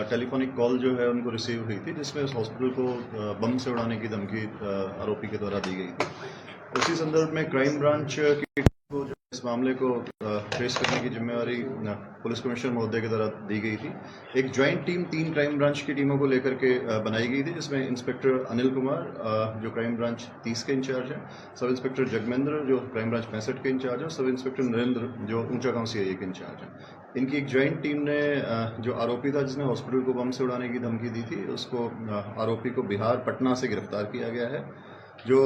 Telephonic call जो है उनको रिसीव हुई थी, जिसमें उस हॉस्पिटल को बम से उड़ाने की धमकी आरोपी के द्वारा दी गई थी। उसी संदर्भ में क्राइम ब्रांच की को जो इस मामले को ट्रेस करने की जिम्मेवारी पुलिस कमिश्नर महोदय के द्वारा दी गई थी। एक ज्वाइंट टीम 3 क्राइम ब्रांच की टीमों को लेकर के बनाई गई थी, जिसमें इंस्पेक्टर अनिल कुमार जो क्राइम ब्रांच 30 के इंचार्ज हैं, सब इंस्पेक्टर जगमेंद्र जो क्राइम ब्रांच 65 के इंचार्ज हैं, सब इंस्पेक्टर नरेंद्र जो ऊंचा गांव CIA के इंचार्ज हैं। इनकी एक ज्वाइंट टीम ने जो आरोपी था जिसने हॉस्पिटल को बम से उड़ाने की धमकी दी थी, उसको आरोपी को बिहार पटना से गिरफ्तार किया गया है। जो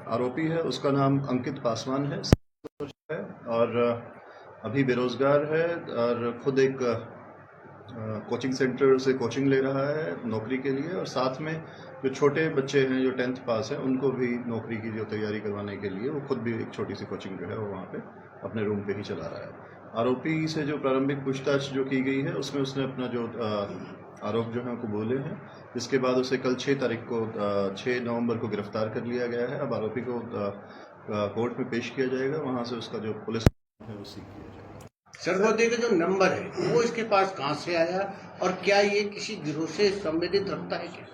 आरोपी है उसका नाम अंकित पासवान है और अभी बेरोजगार है और खुद एक कोचिंग सेंटर से कोचिंग ले रहा है नौकरी के लिए, और साथ में जो छोटे बच्चे हैं जो 10th पास हैं उनको भी नौकरी की जो तैयारी करवाने के लिए वो खुद भी एक छोटी सी कोचिंग जो है वो वहाँ पे अपने रूम पे ही चला रहा है। आरोपी से जो प्रारंभिक पूछताछ जो की गई है उसमें उसने अपना जो आरोप जो है कबूले हैं, जिसके बाद उसे कल 6 नवंबर को गिरफ्तार कर लिया गया है। अब आरोपी को कोर्ट में पेश किया जाएगा, वहाँ से उसका जो पुलिस है वो सीख किया जाएगा। सर्वोदय का जो नंबर है वो इसके पास कहाँ से आया और क्या ये किसी गिरोह से संबंधित रखता है क्या?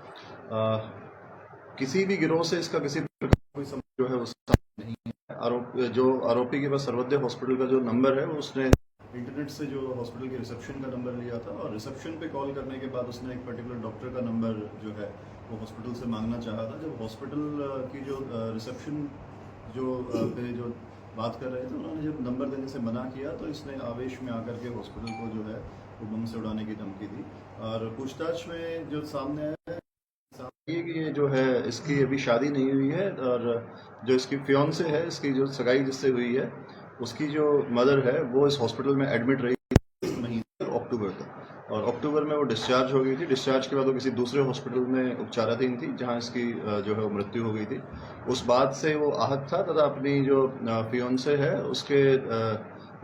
किसी भी गिरोह से इसका किसी प्रकार कोई संबंध जो है उसका नहीं है। जो आरोपी के पास सर्वोदय हॉस्पिटल का जो नंबर है वो उसने इंटरनेट से जो हॉस्पिटल के रिसेप्शन का नंबर लिया था, और रिसेप्शन पे कॉल करने के बाद उसने एक पर्टिकुलर डॉक्टर का नंबर जो है वो हॉस्पिटल से मांगना चाहा था। जब हॉस्पिटल की जो रिसेप्शन पे जो बात कर रहे थे उन्होंने जब नंबर देने से मना किया तो इसने आवेश में आकर के हॉस्पिटल को जो है वो बम से उड़ाने की धमकी दी। और पूछताछ में जो सामने आया है कि ये जो है इसकी अभी शादी नहीं हुई है, और जो इसकी फियांसे है, इसकी जो सगाई जिससे हुई है उसकी जो मदर है वो इस हॉस्पिटल में एडमिट रही इस महीने अक्टूबर तक, और अक्टूबर में वो डिस्चार्ज हो गई थी। डिस्चार्ज के बाद वो किसी दूसरे हॉस्पिटल में उपचाराधीन थी जहां इसकी जो है वो मृत्यु हो गई थी। उस बात से वो आहत था तथा अपनी जो फियांसे है उसके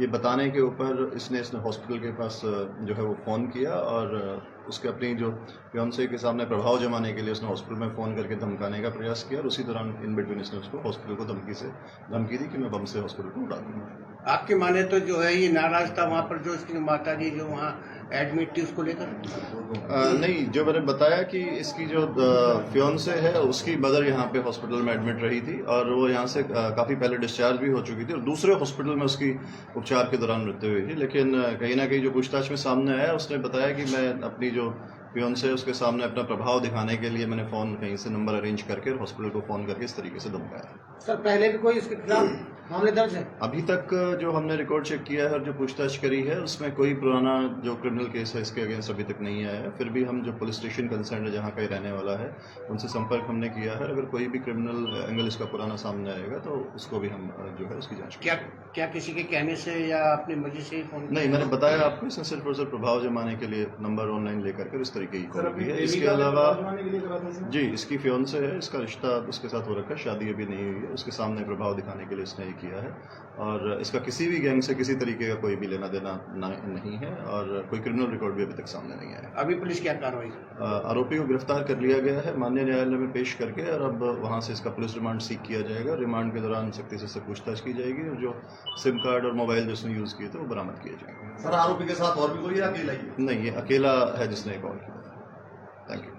ये बताने के ऊपर इसने हॉस्पिटल के पास जो है वो फ़ोन किया, और उसके अपनी जो फियांसे के सामने प्रभाव जमाने के लिए उसने हॉस्पिटल में फ़ोन करके धमकाने का प्रयास किया, और उसी दौरान इन बिटवीन इसने उसको हॉस्पिटल को धमकी दी कि मैं बम से हॉस्पिटल को उड़ा दूंगा। आपकी माने तो जो है ये नाराज था वहाँ पर जो इसकी माता जी जो वहाँ एडमिट थी उसको लेकर? नहीं, जो मैंने बताया कि इसकी जो फियांसे है उसकी मदर यहाँ पे हॉस्पिटल में एडमिट रही थी, और वो यहाँ से काफ़ी पहले डिस्चार्ज भी हो चुकी थी, और दूसरे हॉस्पिटल में उसकी उपचार के दौरान मृत्यु हुई थी। लेकिन कहीं ना कहीं जो पूछताछ में सामने आया उसने बताया कि मैं अपनी जो फियांसे है उसके सामने अपना प्रभाव दिखाने के लिए मैंने फ़ोन कहीं से नंबर अरेंज करके हॉस्पिटल को फ़ोन करके इस तरीके से धमकाया। सर पहले भी कोई इसके खिलाफ मामले दर्ज है? अभी तक जो हमने रिकॉर्ड चेक किया है और जो पूछताछ करी है उसमें कोई पुराना जो क्रिमिनल केस है इसके अगेंस्ट अभी तक नहीं आया है। फिर भी हम जो पुलिस स्टेशन कंसर्न है जहाँ का ही रहने वाला है उनसे संपर्क हमने किया है। अगर कोई भी क्रिमिनल एंगल इसका पुराना सामने आएगा तो उसको भी हम जो है उसकी जाँच क्या किसी के कहने से या अपनी मर्जी से ही फोन? नहीं, मैंने बताया आपको इसने सिर्फ और सिर्फ प्रभाव जमाने के लिए नंबर ऑनलाइन लेकर के इस तरीके की कॉल की है। इसके अलावा जी इसकी फियांसे है, इसका रिश्ता उसके साथ हो रखा है, शादी अभी नहीं हुई है, उसके सामने प्रभाव दिखाने के लिए इसने ये किया है, और इसका किसी भी गैंग से किसी तरीके का कोई भी लेना देना नहीं है, और कोई क्रिमिनल रिकॉर्ड भी अभी तक सामने नहीं आया। अभी पुलिस क्या कार्रवाई? आरोपी को गिरफ्तार कर लिया गया है माननीय न्यायालय में पेश करके, और अब वहाँ से इसका पुलिस रिमांड सीख किया जाएगा। रिमांड के दौरान सख्ती से पूछताछ की जाएगी, और जो सिम कार्ड और मोबाइल जो उसने यूज़ किए थे वो बरामद किए जाएंगे। सर आरोपी के साथ और भी कोई अकेला ही? नहीं, ये अकेला है जिसने कॉल किया। Thank you.